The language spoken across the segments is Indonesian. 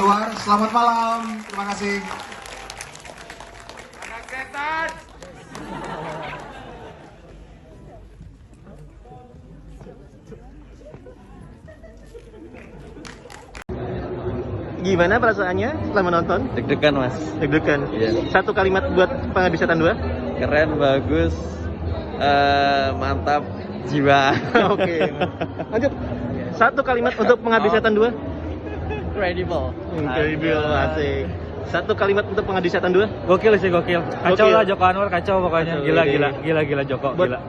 keluar. Selamat malam, terima kasih. Anak setan. Gimana perasaannya setelah menonton? Deg-degan mas. Deg-degan. Iya. Satu kalimat buat Pengabdi Setan 2. Keren, bagus, mantap, jiwa. Oke. Lanjut. Satu kalimat untuk Pengabdi Setan 2. Incredible. Incredible, asik. Satu kalimat untuk Pengabdi Setan 2. Gokil sih, gokil. Kacau Gokil. lah Joko Anwar, kacau pokoknya. Kacau, Gila Joko, Buat gila.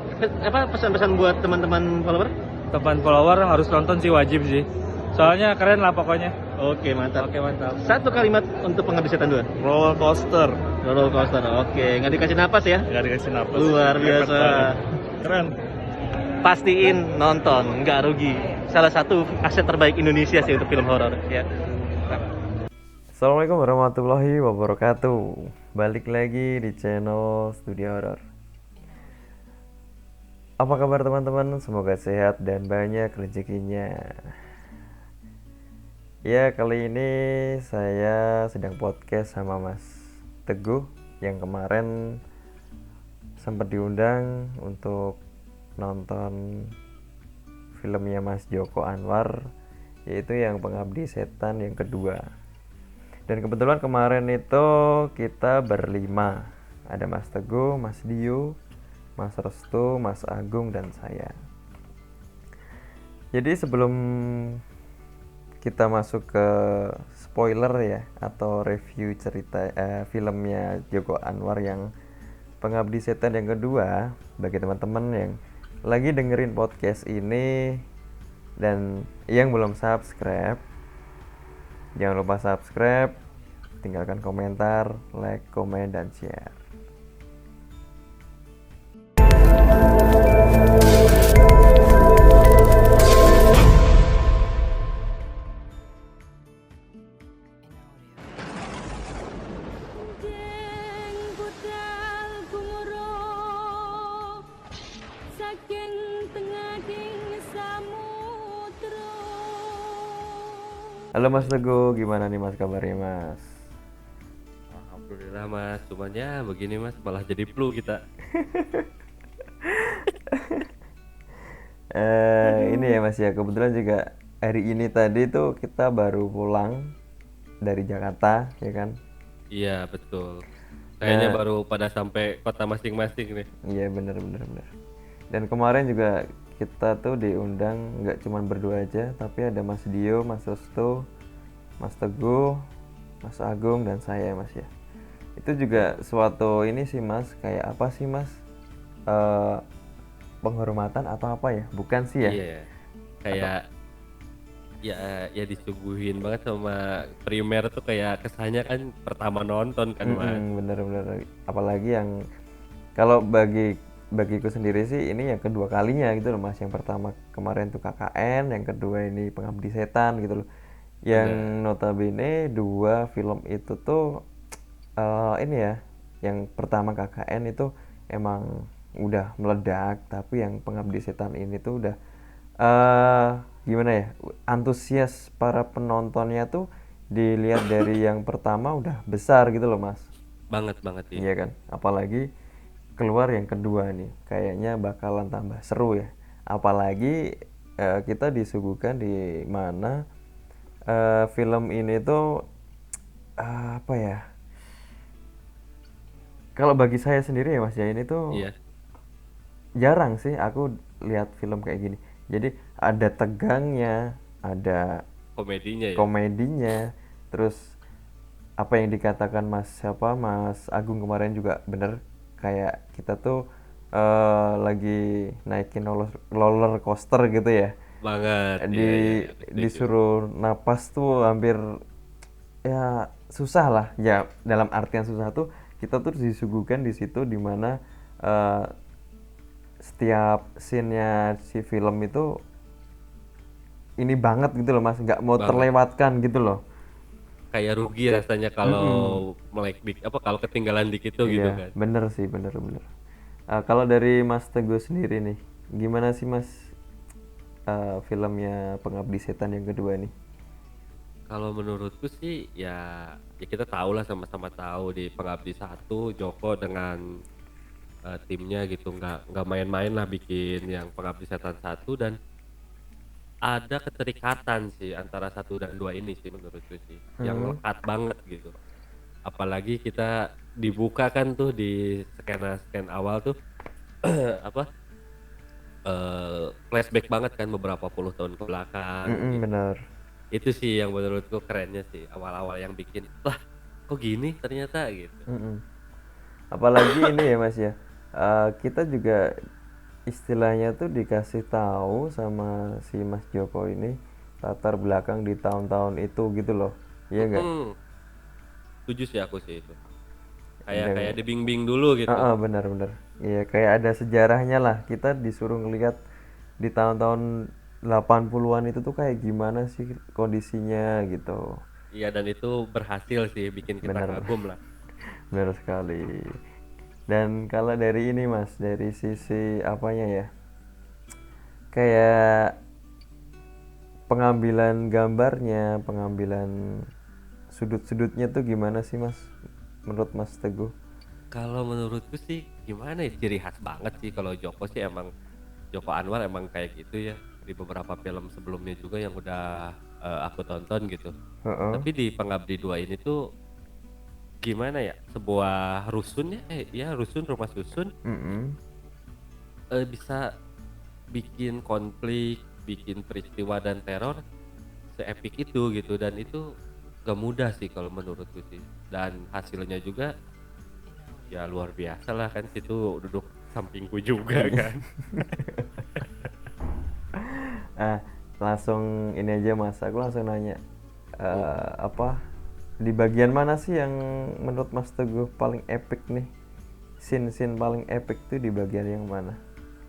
apa pesan-pesan buat teman-teman follower? Teman follower harus nonton sih, wajib sih. Soalnya keren lah pokoknya. Oke, mantap. Oke, mantap. Satu kalimat untuk Pengabdi Setan 2. Roller coaster. Roller coaster. Oke, nggak dikasih napas ya? Gak dikasih napas. Luar biasa. Keren. Pastiin nonton, nggak rugi. Salah satu aset terbaik Indonesia sih untuk film horor ya. Assalamualaikum warahmatullahi wabarakatuh. Balik lagi di channel Studio Horor. Apa kabar teman-teman? Semoga sehat dan banyak rezekinya. Ya, kali ini saya sedang podcast sama Mas Teguh yang kemarin sempat diundang untuk nonton filmnya Mas Joko Anwar, yaitu yang Pengabdi Setan yang kedua. Dan kebetulan kemarin itu kita berlima. Ada Mas Teguh, Mas Dio, Mas Restu, Mas Agung, dan saya. Jadi sebelum kita masuk ke spoiler ya, atau review cerita filmnya Joko Anwar yang Pengabdi Setan yang kedua, bagi teman-teman yang lagi dengerin podcast ini dan yang belum subscribe, jangan lupa subscribe, tinggalkan komentar, like, komen, dan share. Halo Mas Teguh, gimana nih Mas kabarnya Mas? Alhamdulillah mas, cuman ya begini mas, malah jadi flu kita. Ini ya Mas ya, kebetulan juga hari ini tadi tuh kita baru pulang dari Jakarta, ya kan? Iya betul. Kayaknya baru pada sampai kota masing-masing nih. Iya bener. Dan kemarin juga kita tuh diundang nggak cuma berdua aja, tapi ada Mas Dio, Mas Restu, Mas Teguh, Mas Agung, dan saya Mas ya. Itu juga suatu ini sih Mas, kayak apa sih Mas? Penghormatan atau apa ya? Bukan sih ya? Iya. Kayak ya disuguhin banget sama primer tuh, kayak kesannya kan pertama nonton kan mas. Bener. Apalagi yang kalau bagiku sendiri sih ini yang kedua kalinya gitu loh Mas. Yang pertama kemarin tuh KKN, yang kedua ini Pengabdi Setan gitu loh. Yang notabene dua film itu tuh ini ya, yang pertama KKN itu emang udah meledak, tapi yang Pengabdi Setan ini tuh udah gimana ya, antusias para penontonnya tuh dilihat dari yang pertama udah besar gitu loh Mas. Banget ya. Iya kan, apalagi keluar yang kedua nih, kayaknya bakalan tambah seru ya. Apalagi kita disuguhkan di mana film ini tuh apa ya? Kalau bagi saya sendiri ya Mas ya, ini tuh jarang sih aku lihat film kayak gini. Jadi ada tegangnya, ada komedinya, terus apa yang dikatakan Mas Agung kemarin juga bener, kayak kita tuh lagi naikin roller coaster gitu ya. Banget. Disuruh napas tuh hampir ya susah lah ya, dalam artian susah tuh kita tuh disuguhkan di situ dimana setiap scene-nya si film itu ini banget gitu loh Mas, nggak mau terlewatkan gitu loh. Kayak rugi rasanya kalau kalau ketinggalan dikit tuh gitu kan. Bener sih, bener. Kalau dari Mas Teguh sendiri nih, gimana sih Mas filmnya Pengabdi Setan yang kedua nih? Kalau menurutku sih ya, ya kita tahu lah, sama-sama tahu di Pengabdi Satu Joko dengan timnya gitu nggak main-main lah bikin yang Pengabdi Setan satu, dan ada keterikatan sih antara satu dan dua ini sih menurutku sih, yang lekat banget gitu. Apalagi kita dibuka kan tuh di scan awal tuh apa flashback banget kan beberapa puluh tahun ke belakang gitu. Benar. Itu sih yang menurutku kerennya sih, awal-awal yang bikin lah kok gini ternyata gitu. Apalagi ini ya Mas ya, kita juga istilahnya tuh dikasih tahu sama si Mas Joko ini latar belakang di tahun-tahun itu gitu loh, iya nggak? Hmm, setuju sih aku sih itu. Kayak Dan- kayak dibimbing dulu gitu. Benar-benar. Iya, kayak ada sejarahnya lah. Kita disuruh ngelihat di tahun-tahun 80-an itu tuh kayak gimana sih kondisinya gitu. Iya, dan itu berhasil sih bikin kita Bener. kagum lah. Benar sekali. Dan kalau dari ini Mas, dari sisi apanya ya? Kayak pengambilan gambarnya, pengambilan sudut-sudutnya tuh gimana sih Mas? Menurut Mas Teguh? Kalau menurutku sih gimana ya, ciri khas banget sih kalau Joko sih, emang Joko Anwar emang kayak gitu ya. Di beberapa film sebelumnya juga yang udah aku tonton gitu. Heeh. Tapi di Pengabdi 2 ini tuh gimana ya, sebuah rusun ya, rusun, rumah susun Mm-mm. bisa bikin konflik, bikin peristiwa dan teror seepik itu gitu, dan itu gak mudah sih kalau menurutku sih, dan hasilnya juga ya luar biasa lah, kan situ duduk sampingku juga kan. Langsung ini aja Mas, aku langsung nanya, apa di bagian mana sih yang menurut Mas Teguh paling epic nih? Scene paling epic tuh di bagian yang mana?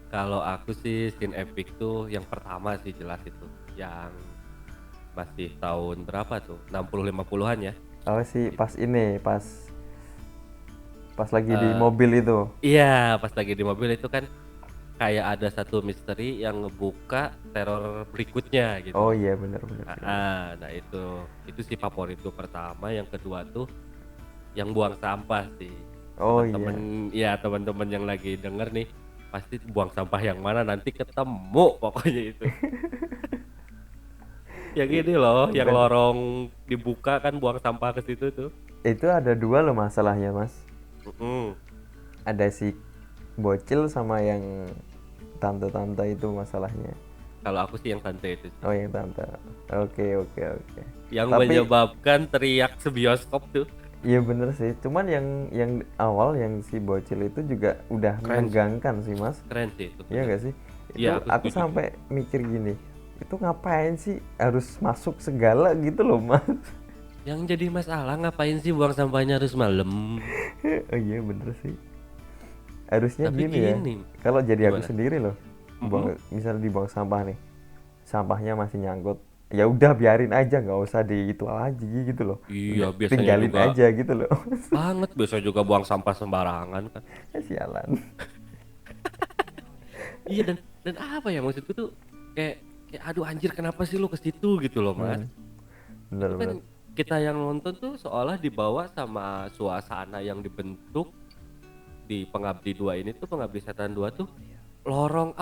Kalau aku sih scene epic tuh yang pertama sih, jelas itu yang masih tahun berapa tuh, 60-50-an ya. Oh sih pas ini, pas lagi di Eh, mobil itu. Iya, pas lagi di mobil itu kan kayak ada satu misteri yang ngebuka teror berikutnya gitu. Oh iya benar-benar. Nah itu sih favoritku pertama. Yang kedua tuh yang buang sampah sih. Oh Temen-temen, iya. ya teman-teman yang lagi denger nih pasti buang sampah yang mana nanti ketemu pokoknya itu. Yang ini loh, yang lorong dibuka kan buang sampah ke situ tuh. Itu ada dua loh masalahnya Mas. Mm-mm. Ada si bocil sama yang tante-tante itu masalahnya. Kalau aku sih yang tante itu sih. Oh yang tante. Oke. Yang Tapi menyebabkan teriak sebioskop tuh. iya bener sih. Cuman yang awal yang si bocil itu juga udah Keren sih. menegangkan sih Mas. Keren sih itu. Iya gak sih? Itu Iya, aku setuju. sampai mikir gini. Itu ngapain sih harus masuk segala gitu loh Mas? Yang jadi masalah ngapain sih buang sampahnya harus malam? Oh iya bener sih. Harusnya Tapi gini ya. gini, Kalau jadi aku gimana? sendiri loh, misalnya dibuang sampah nih, sampahnya masih nyangkut, ya udah biarin aja, nggak usah di itu lagi gitu loh. Iya, Udah, biasanya tinggalin juga aja gitu loh. banget, biasa juga buang sampah sembarangan kan. Sialan. Iya, dan apa ya, maksudku tuh kayak aduh anjir, kenapa sih lu ke situ gitu loh, Mas. Bener Itu kan bener. kita yang nonton tuh seolah dibawa sama suasana yang dibentuk di Pengabdi 2 ini tuh, Pengabdi Setan 2 tuh lorong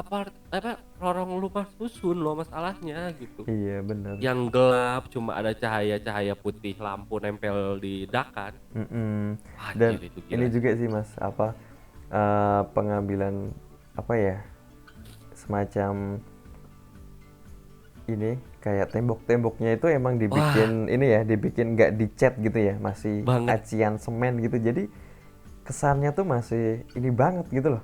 lorong rumah susun loh masalahnya gitu. Iya bener. Yang gelap, cuma ada cahaya-cahaya putih lampu nempel di dakan. Mm-mm. Anjir, Dan itu gila ini sih. juga sih Mas, apa pengambilan apa ya, semacam ini kayak tembok-temboknya itu emang dibikin ini ya, dibikin nggak dicat gitu ya, masih Banget. acian semen gitu, jadi kesannya tuh masih ini banget gitu loh.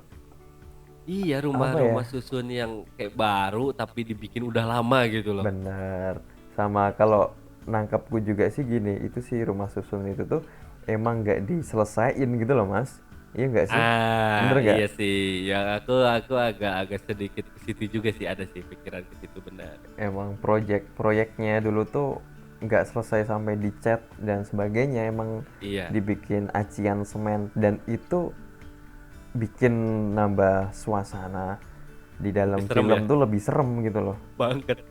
Iya, Apa rumah-rumah ya? susun yang kayak baru tapi dibikin udah lama gitu loh. Bener. Sama kalau nangkapku juga sih gini, itu sih rumah susun itu tuh emang nggak diselesain gitu loh Mas. Iya nggak sih? Bener nggak? Iya sih. Yang aku agak sedikit ke situ juga sih, ada sih pikiran ke situ, benar. Emang proyeknya dulu tuh nggak selesai sampai dicat dan sebagainya, emang Iya. dibikin acian semen, dan itu bikin nambah suasana di dalam Lebih serem film ya? tuh lebih serem gitu loh. Banget.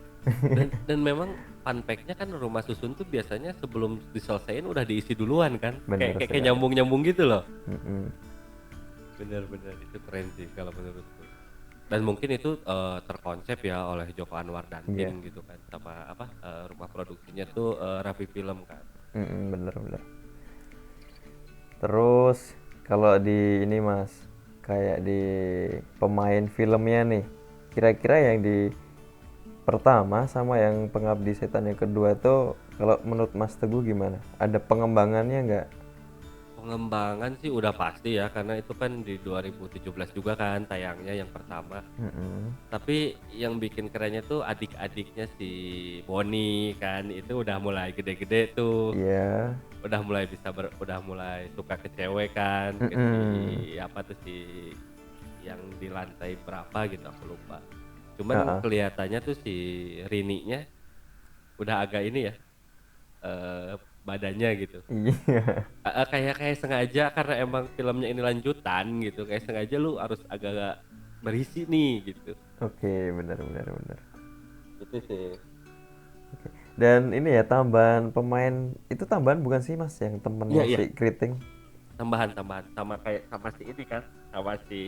Dan memang fun fact-nya kan rumah susun tuh biasanya sebelum diselesain udah diisi duluan kan. Bener Kayak sekali. nyambung-nyambung gitu loh. Mm-mm. Bener-bener itu keren sih kalau menurutku. Dan mungkin itu terkonsep ya oleh Joko Anwar dan Iya. tim gitu kan, sama apa rumah produksinya tuh Rapi Film kan. Bener. Terus kalau di ini Mas, kayak di pemain filmnya nih, kira-kira yang di pertama sama yang Pengabdi Setan yang kedua tuh kalau menurut Mas Teguh gimana? Ada pengembangannya nggak? Pengembangan sih udah pasti ya, karena itu kan di 2017 juga kan tayangnya yang pertama. Tapi yang bikin kerennya tuh adik-adiknya si Boni kan, itu udah mulai gede-gede tuh. Iya. Udah mulai udah mulai suka ke cewek kan, ke si apa tuh si yang di lantai berapa gitu aku lupa. Cuman kelihatannya tuh si Rini-nya udah agak ini ya, badannya gitu. Iya. Kayak sengaja karena emang filmnya ini lanjutan gitu, kayak sengaja lu harus agak berisi nih gitu. Oke, benar. Itu sih. Dan ini ya tambahan pemain itu tambahan bukan sih Mas yang temennya Iya. si Kriting? Tambahan sama kayak sama si ini kan, sama si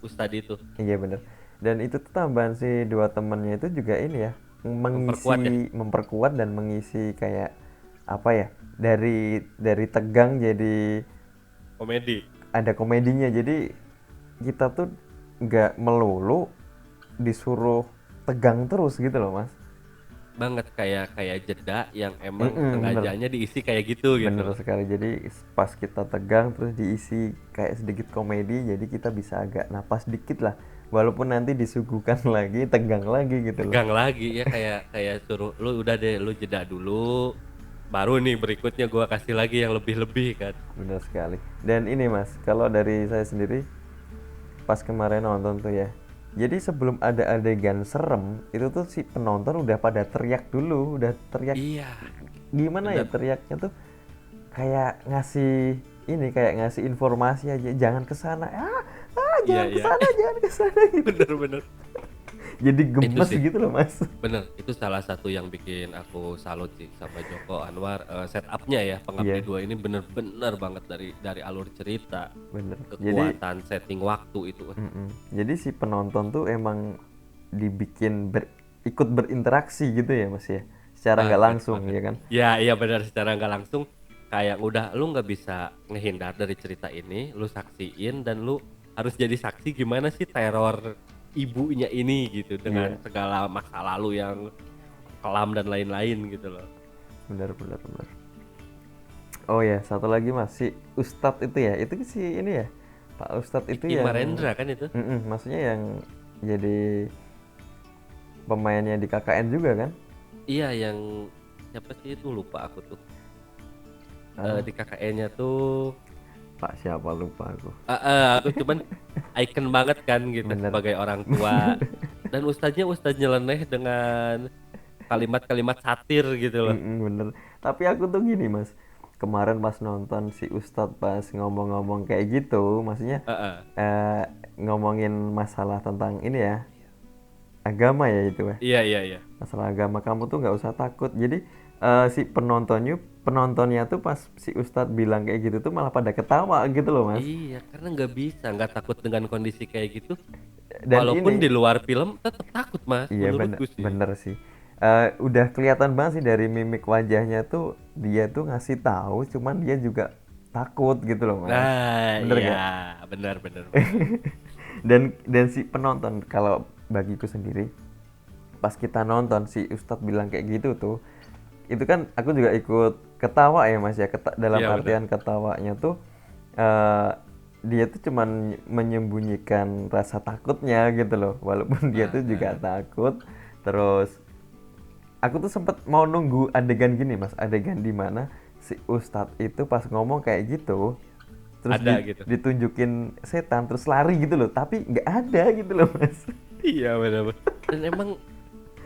Ustad itu. Iya bener. Dan itu tuh tambahan si dua temennya itu juga ini ya Memperkuat ya? memperkuat dan mengisi kayak apa ya, dari tegang jadi Komedi. ada komedinya, jadi kita tuh nggak melulu disuruh tegang terus gitu loh Mas. Banget kayak jeda yang emang Bener. sengajanya diisi kayak gitu Bener gitu. sekali, jadi pas kita tegang terus diisi kayak sedikit komedi, jadi kita bisa agak napas dikit lah, walaupun nanti disuguhkan lagi tegang lagi gitu loh. Tegang lagi ya, kayak suruh lu udah deh lu jeda dulu, baru nih berikutnya gua kasih lagi yang lebih-lebih kan. Bener sekali. Dan ini Mas, kalau dari saya sendiri pas kemarin nonton tuh ya, jadi sebelum ada adegan serem itu tuh si penonton udah pada teriak dulu, udah teriak Iya. gimana ya, teriaknya tuh kayak kayak ngasih informasi aja, jangan kesana, jangan Iya. kesana, jangan kesana gitu. Bener. Jadi gemes sih. gitu loh Mas. Bener, itu salah satu yang bikin aku salut sih sama Joko Anwar. Setupnya ya Pengabdi Iya. 2 ini bener-bener banget dari alur cerita, Bener. kekuatan setting waktu itu. Jadi si penonton tuh emang dibikin ikut berinteraksi gitu ya Mas ya, secara nggak langsung ya kan. Iya benar, secara nggak langsung kayak udah lu nggak bisa ngehindar dari cerita ini, lu saksiin dan lu harus jadi saksi gimana sih teror ibunya ini gitu dengan segala masa lalu yang kelam dan lain-lain gitu loh. Bener. Oh ya, satu lagi Mas, si Ustadz itu ya, itu si ini ya, Pak Ustadz itu Diki yang Marendra kan itu? maksudnya yang jadi pemainnya di KKN juga kan? Iya, yang siapa sih itu lupa aku tuh. Di KKN-nya tuh Pak siapa lupa aku. aku cuman icon banget kan gitu. Bener. Sebagai orang tua. Dan ustadznya nyeleneh dengan kalimat-kalimat satir gitu loh. Bener. Tapi aku tuh gini Mas, kemarin pas nonton si Ustadz pas ngomong-ngomong kayak gitu, maksudnya ngomongin masalah tentang ini ya, agama ya itu ya. Iya. Masalah agama, kamu tuh nggak usah takut. Jadi si penontonnya tuh pas si Ustadz bilang kayak gitu tuh malah pada ketawa gitu loh Mas. Iya, karena nggak takut dengan kondisi kayak gitu. Dan Walaupun ini di luar film tetap takut Mas, iya menurutku sih. bener sih. Udah kelihatan banget sih dari mimik wajahnya tuh, dia tuh ngasih tahu, cuman dia juga takut gitu loh Mas. Nah, Bener iya, nggak? benar. Dan si penonton, kalau bagiku sendiri, pas kita nonton si Ustadz bilang kayak gitu tuh, itu kan aku juga ikut ketawa ya Mas ya. Dalam Iya, artian ketawanya tuh dia tuh cuman menyembunyikan rasa takutnya gitu loh, walaupun dia tuh juga takut. Terus aku tuh sempet mau nunggu adegan gini Mas, adegan dimana si Ustadz itu pas ngomong kayak gitu terus Ada gitu. ditunjukin setan terus lari gitu loh, tapi nggak ada gitu loh Mas. Iya, benar. Dan emang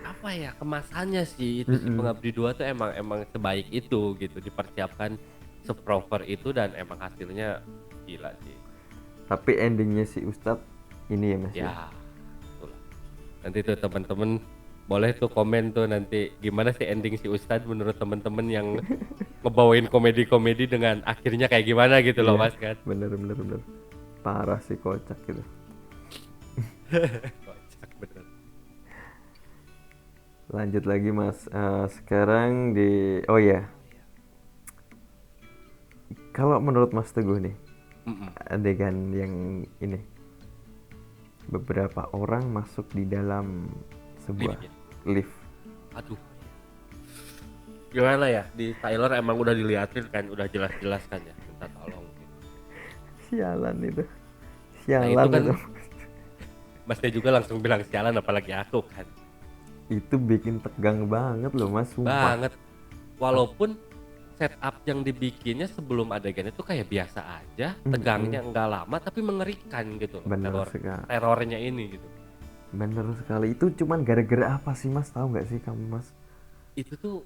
apa ya, kemasannya sih itu si Pengabdi 2 tuh emang sebaik itu gitu, dipersiapkan seproper itu dan emang hasilnya gila sih. Tapi endingnya si Ustadz ini ya Mas Ya, itulah. Nanti tuh teman-teman boleh tuh komen tuh nanti gimana sih ending si Ustadz menurut temen-temen yang ngebawain komedi-komedi dengan akhirnya kayak gimana gitu loh Iya, Mas kan. bener parah sih, kocak gitu. Kocak bener. Lanjut lagi Mas. Sekarang oh ya, kalau menurut Mas Teguh nih, Mm-mm. adegan yang ini, beberapa orang masuk di dalam sebuah Lift ya? lift. Aduh. Gimana ya? Di Tyler emang udah diliatin kan, udah jelas-jelas kan ya, minta tolong gitu. Sialan itu. Nah, Sialan itu kan itu. Masnya juga langsung bilang sialan apalagi aku kan. Itu bikin tegang banget loh Mas, sumpah. Banget. Walaupun setup yang dibikinnya sebelum adegan itu kayak biasa aja, tegangnya enggak lama tapi mengerikan gitu loh. Bener sekali. Terornya ini gitu. Bener sekali. Itu cuman gara-gara apa sih Mas? Tahu nggak sih kamu Mas? Itu tuh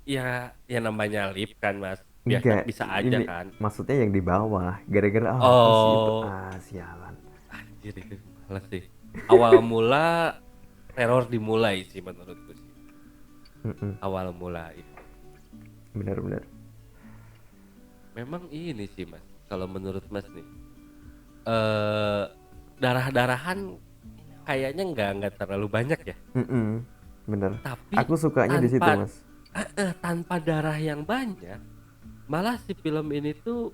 ya namanya lift kan Mas. Biasa Enggak, bisa aja ini kan. maksudnya yang di bawah. Gara-gara apa sih itu? Oh, Sialan. anjir itu males sih. Awal mula teror dimulai sih menurutku sih. Mm-mm. Awal mula itu. Bener. Memang ini sih Mas. Kalau menurut Mas nih, darah-darahan kayaknya nggak terlalu banyak ya. Mm-mm. Bener. Tapi Aku sukanya di situ Mas. tanpa darah yang banyak, malah si film ini tuh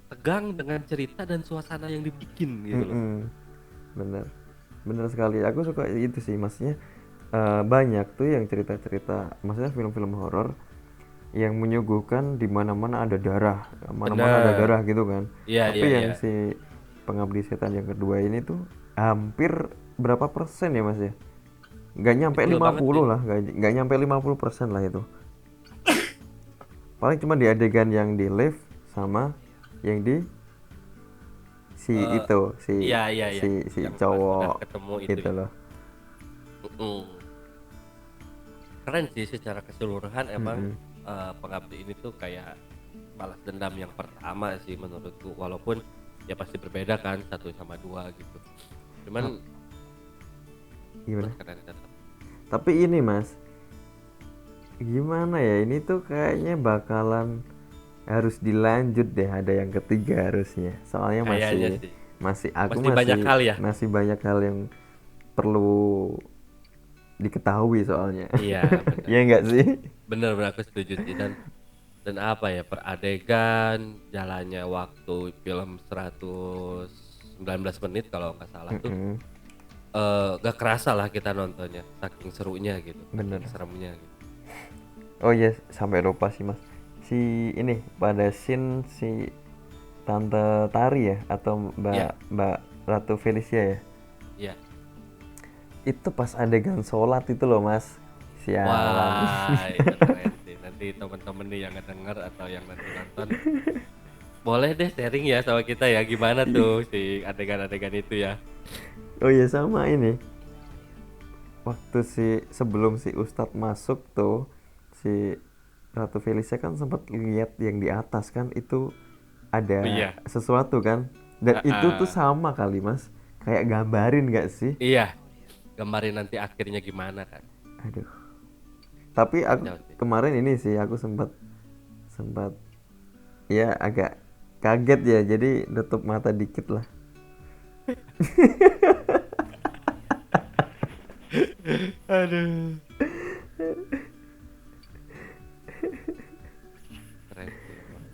tegang dengan cerita dan suasana yang dibikin gitu loh. Mm-mm. Bener sekali. Aku suka itu sih, maksudnya banyak tuh yang cerita-cerita, maksudnya film-film horor yang menyuguhkan di mana-mana ada darah, mana-mana ada Bener. darah gitu kan. Iya, Tapi iya, yang iya. si Pengabdi Setan yang kedua ini tuh hampir berapa persen ya Mas ya? Nggak nyampe Kecil banget 50 sih. lah, nggak nyampe 50% lah itu. Paling cuma di adegan yang di lift sama yang di si itu si Iya, iya, iya. si Yang pas cowok udah ketemu itu itu ya. loh. Mm-mm. Keren sih secara keseluruhan emang Mm-mm. Pengabdi ini tuh kayak balas dendam yang pertama sih menurutku, walaupun ya pasti berbeda kan satu sama dua gitu. Cuman Gimana? keren tetap. Tapi ini Mas, gimana ya, ini tuh kayaknya bakalan harus dilanjut deh, ada yang ketiga harusnya. Soalnya Kayaknya sih. masih aku Masih banyak hal ya? masih banyak hal yang perlu diketahui soalnya. Iya, bener. Ya enggak sih? Bener aku setuju sih, dan apa ya, per adegan jalannya waktu film 119 menit kalau nggak salah tuh Mm-mm. gak kerasa lah kita nontonnya, saking serunya gitu, Bener. saking seremnya gitu. Oh iya, sampai lupa sih Mas. Si ini pada scene si Tante Tari ya, atau Iya. Mbak Ratu Felicia ya. Iya. Itu pas adegan sholat itu loh Mas. Sialan. Wah, itu keren sih. Nanti temen-temen nih yang ngedenger atau yang nanti nonton, boleh deh sharing ya sama kita ya, gimana tuh si adegan-adegan itu ya. Oh iya, sama ini. Waktu sebelum si Ustadz masuk tuh, si Ratu Felicia kan sempat lihat yang di atas kan, itu ada Oh iya. sesuatu kan. Dan itu tuh Ah. sama kali Mas. Kayak gambarin gak sih? Iya, gambarin nanti akhirnya gimana kan. Aduh. Tapi aku Kacau sih. kemarin ini sih aku sempat ya agak kaget ya, jadi nutup mata dikit lah. Aduh. Keren sih emang.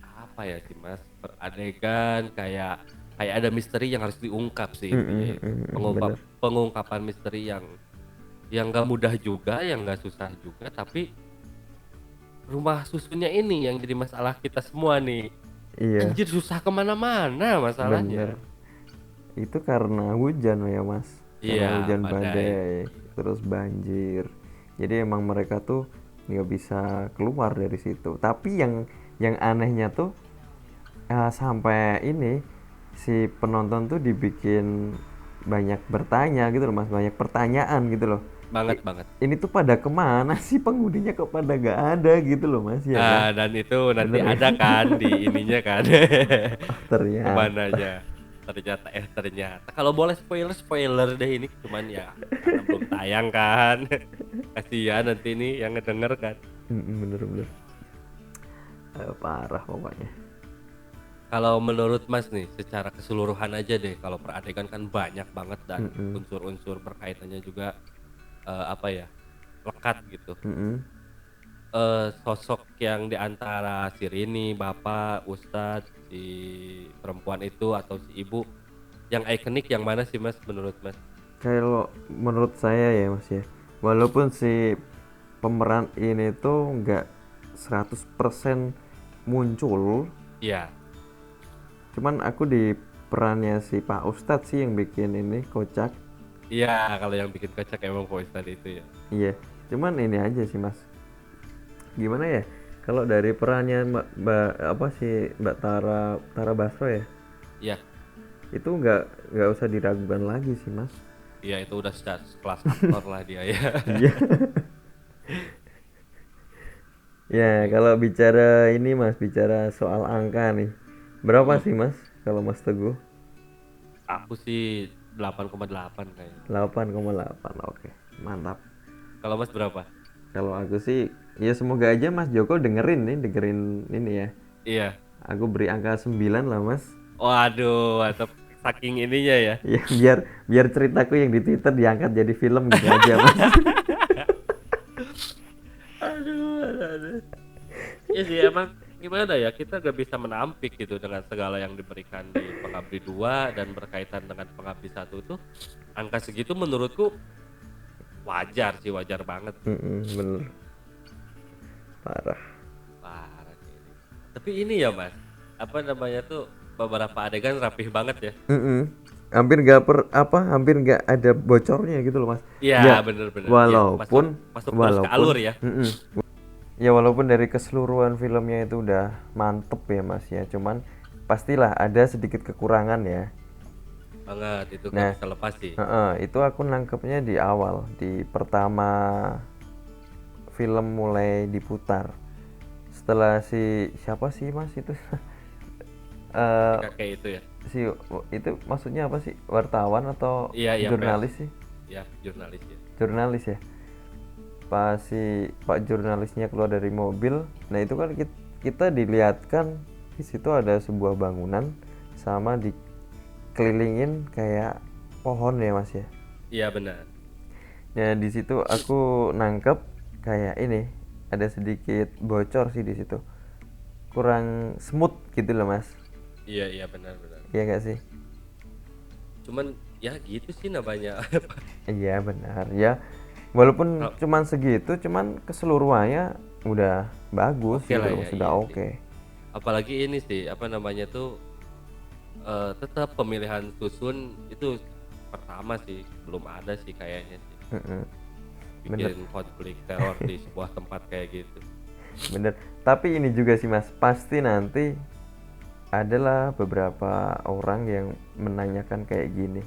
Apa ya sih Mas, per adegan kayak ada misteri yang harus diungkap sih intinya itu. Bener. Pengungkapan misteri yang nggak mudah juga, yang nggak susah juga, tapi rumah susunnya ini yang jadi masalah kita semua nih. Iya, Anjir, susah kemana-mana masalahnya. bener. Itu karena hujan ya Mas. Karena Iya, hujan badai. badai, terus banjir. Jadi emang mereka tuh nggak bisa keluar dari situ. Tapi yang anehnya tuh sampai ini si penonton tuh dibikin banyak bertanya gitu loh Mas, banyak pertanyaan gitu loh. Banget. Ini tuh pada kemana sih penghuninya, kok pada nggak ada gitu loh Mas ya kan? Dan itu nanti Bener. ada kan di ininya kan. Ternyata. Kemananya. ternyata kalau boleh spoiler deh ini, cuman ya karena belum tayang kan. Kasihan nanti ini yang ngedenger kan. Bener-bener parah pokoknya. Kalau menurut Mas nih secara keseluruhan aja deh, kalau per adegan kan banyak banget dan unsur-unsur berkaitannya juga apa ya, lekat gitu. Sosok yang diantara si Rini, bapak, ustadz, si perempuan itu atau si ibu yang ikonik yang mana sih Mas menurut Mas? Kalau menurut saya ya Mas ya, walaupun si pemeran ini tuh nggak 100% muncul, Iya. cuman aku di perannya si Pak Ustadz sih yang bikin ini kocak. Iya, kalau yang bikin kocak emang Pak Ustadz itu ya. Iya, cuman ini aja sih Mas, gimana ya, kalau dari perannya Mbak Tara Basro ya, Iya. itu nggak usah diragukan lagi sih Mas. Iya, itu udah kelas aktor lah dia ya. Iya. Ya, kalau bicara ini Mas, bicara soal angka nih, berapa sih Mas kalau Mas Teguh? Aku sih 8,8 kayaknya. 8,8. Oke, mantap. Kalau Mas berapa? Kalau aku sih ya semoga aja Mas Joko dengerin ini ya. Iya. Aku beri angka 9 lah Mas. Waduh, atau saking ininya ya. Ya biar ceritaku yang di Twitter diangkat jadi film gitu aja Mas. Aduh. Iya sih emang gimana ya, kita gak bisa menampik gitu dengan segala yang diberikan di Pengabdi 2 dan berkaitan dengan Pengabdi 1 tuh angka segitu menurutku wajar banget. Bener. Parah. Parah sih ini. Tapi ini ya Mas, apa namanya tuh beberapa adegan rapih banget ya. Hampir nggak ada bocornya gitu loh Mas. Iya Ya, bener-bener. walaupun Ya, masuk terus ke alur ya. Ya walaupun dari keseluruhan filmnya itu udah mantep ya Mas ya, cuman pastilah ada sedikit kekurangan ya. Banget itu Nah, kan bisa lepas sih. Itu aku nangkepnya di awal, di pertama film mulai diputar. Setelah siapa sih Mas itu? Kayak itu ya. Itu maksudnya apa sih? Wartawan atau Iya, jurnalis sih? Ya, jurnalis ya. Jurnalis ya. Pas si Pak jurnalisnya keluar dari mobil, nah itu kan kita dilihatkan di situ ada sebuah bangunan sama dikelilingin kayak pohon ya Mas ya. Iya benar. Ya di situ aku nangkep kayak ini ada sedikit bocor sih di situ, kurang smooth gitu loh Mas. Iya benar. Iya gak sih? Cuman ya gitu sih namanya. Iya benar ya. Walaupun cuman segitu, cuman keseluruhannya udah bagus Oke gitu, lah ya, sudah iya oke. Apalagi ini sih apa namanya tuh tetap pemilihan susun itu pertama sih, belum ada sih kayaknya sih. Bikin konflik teror di sebuah tempat kayak gitu. Bener. Tapi ini juga sih Mas, pasti nanti adalah beberapa orang yang menanyakan kayak gini.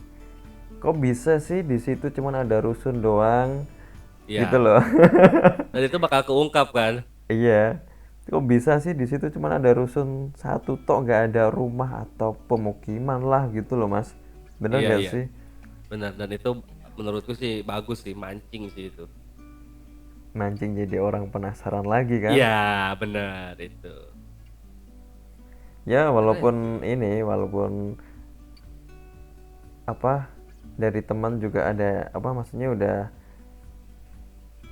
Kok bisa sih di situ cuman ada rusun doang? Iya. Gitu loh. Dan itu bakal keungkap kan? Iya. Kok bisa sih di situ cuman ada rusun satu tok, nggak ada rumah atau pemukiman lah gitu loh Mas. Bener nggak sih? Benar, dan itu menurutku sih bagus sih, mancing sih itu. Mancing jadi orang penasaran lagi kan? Iya, benar itu. Ya walaupun apa dari teman juga ada maksudnya udah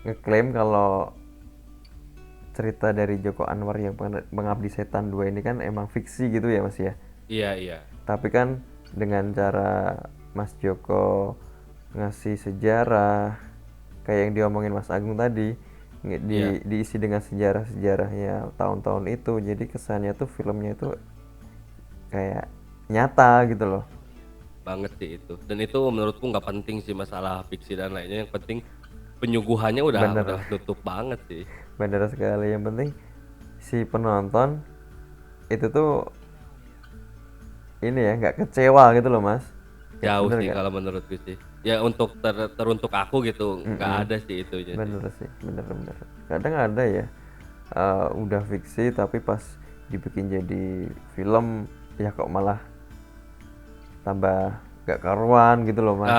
ngeklaim kalau cerita dari Joko Anwar yang Pengabdi Setan 2 ini kan emang fiksi gitu ya Mas ya. Iya. Tapi kan dengan cara Mas Joko ngasih sejarah kayak yang diomongin Mas Agung tadi, diisi dengan sejarah-sejarahnya tahun-tahun itu, jadi kesannya tuh filmnya itu kayak nyata gitu loh. Banget sih itu. Dan itu menurutku nggak penting sih masalah fiksi dan lainnya, yang penting penyuguhannya udah tutup banget sih. Bener sekali, yang penting si penonton itu tuh ini ya nggak kecewa gitu loh Mas. Jauh bener sih gak? kalau menurutku sih. Ya untuk teruntuk aku gitu nggak ada sih itunya. Bener sih, bener. Kadang ada ya udah fiksi tapi pas dibikin jadi film ya kok malah tambah gak karuan gitu loh mas.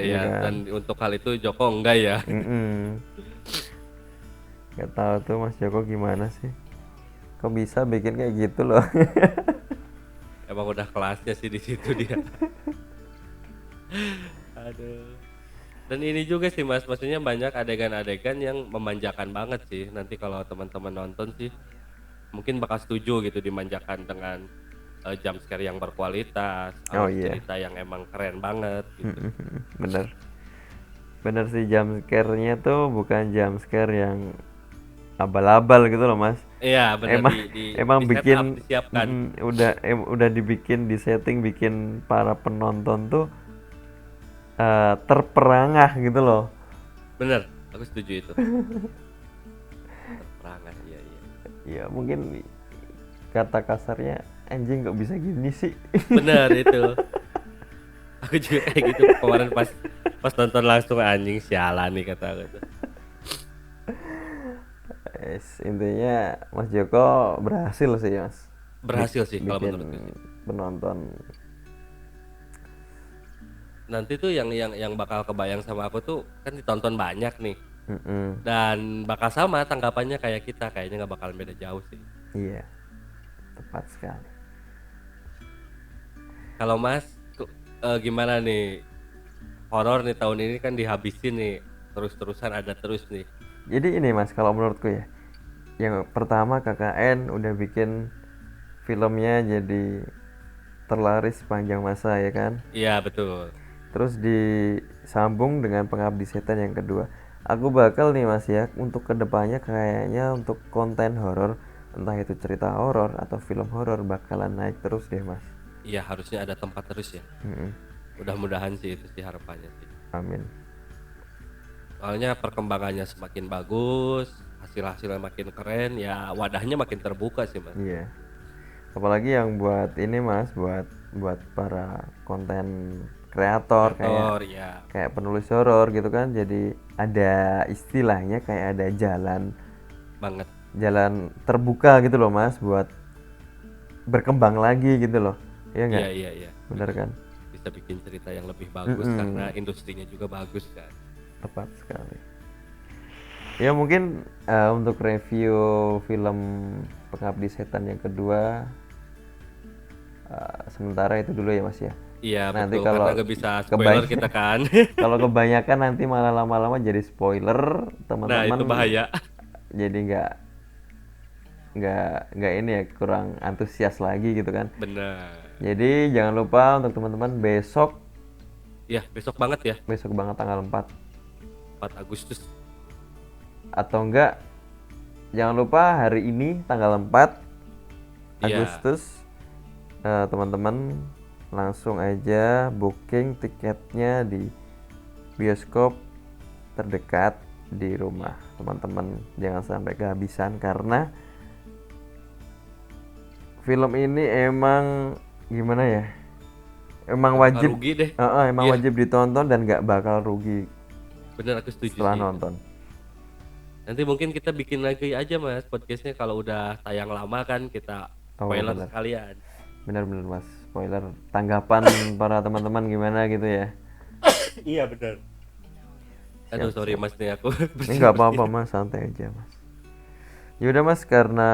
Iya, kan? dan untuk hal itu Joko enggak ya. Gak tahu tuh Mas Joko gimana sih, kok bisa bikin kayak gitu loh. Emang udah kelasnya sih di situ dia. Aduh. Dan ini juga sih Mas, maksudnya banyak adegan-adegan yang memanjakan banget sih. Nanti kalau teman-teman nonton sih mungkin bakal setuju gitu, dimanjakan dengan jump scare yang berkualitas, Oh alur iya. cerita yang emang keren banget gitu. bener bener sih, jump scare-nya tuh bukan jump scare yang abal-abal gitu loh mas. Iya benar, Emang emang di set bikin up, disiapkan. udah dibikin, di setting, bikin para penonton tuh terperangah gitu loh. Bener, aku setuju itu. Terperangan, iya. Ya mungkin kata kasarnya, anjing kok bisa gini sih. Bener itu. Aku juga kayak gitu kemarin pas nonton langsung, anjing sialan nih kata aku tuh. Intinya Mas Joko berhasil sih mas, Berhasil sih kalau bikin menurutku sih. penonton. Nanti tuh yang bakal kebayang sama aku tuh kan ditonton banyak nih, Mm-mm. dan bakal sama tanggapannya kayak kita, kayaknya nggak bakal beda jauh sih. Iya, tepat sekali. Kalau Mas gimana nih, horor nih tahun ini kan dihabisin nih, terus-terusan ada terus nih. Jadi ini mas, kalau menurutku ya, yang pertama KKN udah bikin filmnya jadi terlaris sepanjang masa ya kan. Iya betul. Terus disambung dengan Pengabdi Setan yang kedua. Aku bakal nih mas ya, untuk kedepannya kayaknya untuk konten horor, entah itu cerita horor atau film horor, bakalan naik terus deh mas. Iya harusnya ada tempat terus ya. Mudah-mudahan sih itu sih harapannya sih. Amin. Soalnya perkembangannya semakin bagus, hasil-hasilnya makin keren, ya wadahnya makin terbuka sih Mas. Iya. Apalagi yang buat ini mas, buat para konten kreator Kreator, kayak ya kayak penulis horor gitu kan. Jadi ada istilahnya kayak ada banget. jalan terbuka gitu loh mas, buat berkembang lagi gitu loh. Iya nggak? Iya. Bener kan? Bisa bikin cerita yang lebih bagus karena industrinya juga bagus kan. Tepat sekali. Ya mungkin untuk review film Pengabdi Setan yang kedua sementara itu dulu ya mas ya. Iya Nanti betul, kalau karena nggak bisa spoiler kita kan. kalau kebanyakan nanti malah lama-lama jadi spoiler Nah teman-teman. itu bahaya. Jadi nggak ini ya, kurang antusias lagi gitu kan. Bener. Jadi jangan lupa untuk teman-teman besok Ya besok banget ya, banget tanggal 4 4 Agustus. atau enggak, jangan lupa hari ini tanggal 4 Iya. Agustus teman-teman langsung aja booking tiketnya di bioskop terdekat di rumah teman-teman. Jangan sampai kehabisan karena film ini emang gimana ya, emang wajib Rugi deh. emang Iya. wajib ditonton dan nggak bakal rugi Bener, aku setuju setelah sih. nonton. Nanti mungkin kita bikin lagi aja Mas podcastnya kalau udah tayang lama kan, kita Oh, spoiler bener. sekalian. Bener-bener mas, spoiler, tanggapan para teman-teman gimana gitu ya. Iya bener. Aduh Siap, sorry siap. Mas nih aku. Ini nggak apa-apa mas, santai aja mas. Yaudah mas, karena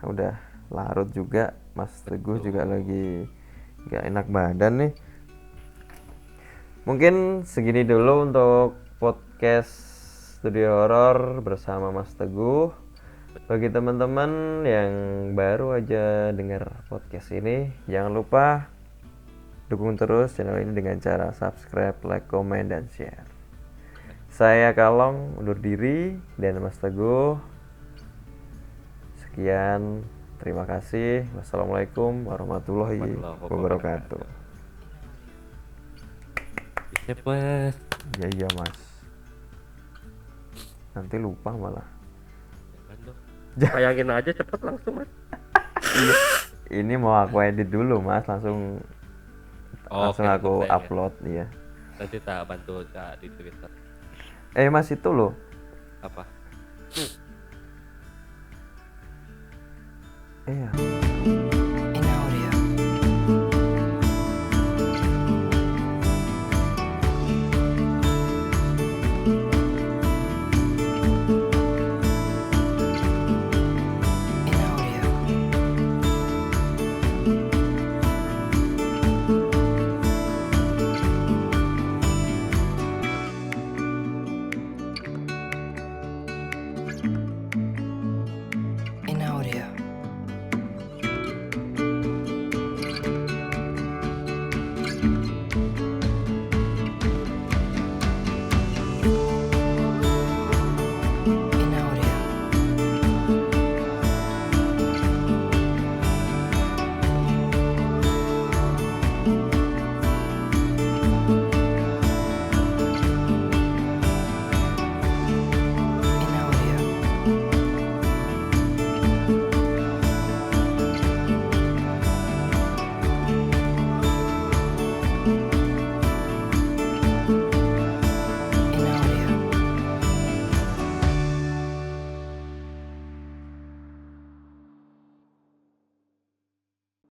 udah larut juga, Mas Teguh juga lagi nggak enak badan nih. Mungkin segini dulu untuk podcast Studio Horor bersama Mas Teguh. Bagi teman-teman yang baru aja dengar podcast ini, jangan lupa dukung terus channel ini dengan cara subscribe, like, komen, dan share. Saya Kalong undur diri, dan Mas Teguh. Sekian, terima kasih. Wassalamualaikum warahmatullahi wabarakatuh. Bisa Mas. Iya mas. Nanti lupa malah. Jangan dong. Bayangin aja cepet langsung Mas. Ini mau aku edit dulu mas, langsung Oke, aku langsung upload ya. Nanti tak bantu Kak di Twitter. Mas itu loh. Apa? Iya.